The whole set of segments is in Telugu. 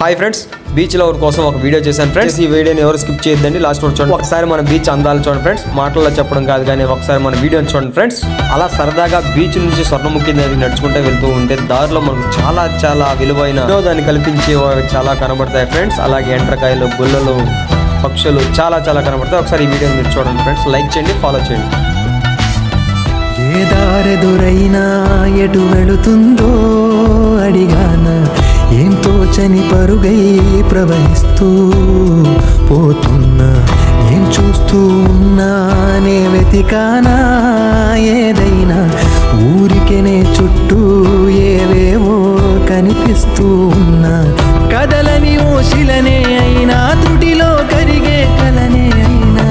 హాయ్ ఫ్రెండ్స్, బీచ్ లవర్ కోసం ఒక వీడియో చేశాను ఫ్రెండ్స్. ఈ వీడియోని ఎవరు స్కిప్ చేయొద్దండి, లాస్ట్ వరకు చూడండి. ఒకసారి మన బీచ్ అందాలు చూడండి ఫ్రెండ్స్, మాటల్లో చెప్పడం కాదు కానీ ఒకసారి మన వీడియోని చూడండి ఫ్రెండ్స్. అలా సరదాగా బీచ్ నుంచి స్వర్ణముఖి నది నడుచుకుంటే వెళ్తూ ఉంటే దారిలో మనకు చాలా విలువైన వినోదాన్ని కల్పించే చాలా కనబడతాయి ఫ్రెండ్స్. అలాగే ఎండ్రకాయలు, గుల్లలు, పక్షులు చాలా కనబడతాయి. ఒకసారి ఈ వీడియోని మీరు చూడండి ఫ్రెండ్స్, లైక్ చేయండి, ఫాలో చేయండి. ఏ దారెదురైనా ఎటు వెళుతుందో అడిగానా, ఏం తోచని పరుగై ప్రవహిస్తూ పోతున్నా, ఏం చూస్తూ ఉన్నానే వెతికానా ఏదైనా, ఊరికెనే చుట్టూ ఏవేవో కనిపిస్తూ ఉన్నా, కదలని ఓశిలనే అయినా తుడిలో కరిగే కలనే అయినా,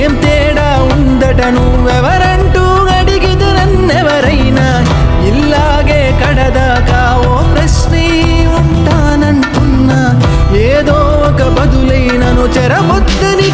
ఏం తేడా ఉందట నువ్వెవరంటూ అడిగిదు నన్నెవరైనా, ఇల్లాగే కడదాకా ఓ ప్రశ్నే ఉంటానంటున్నా, ఏదో ఒక బదులైనను చెరబొద్దని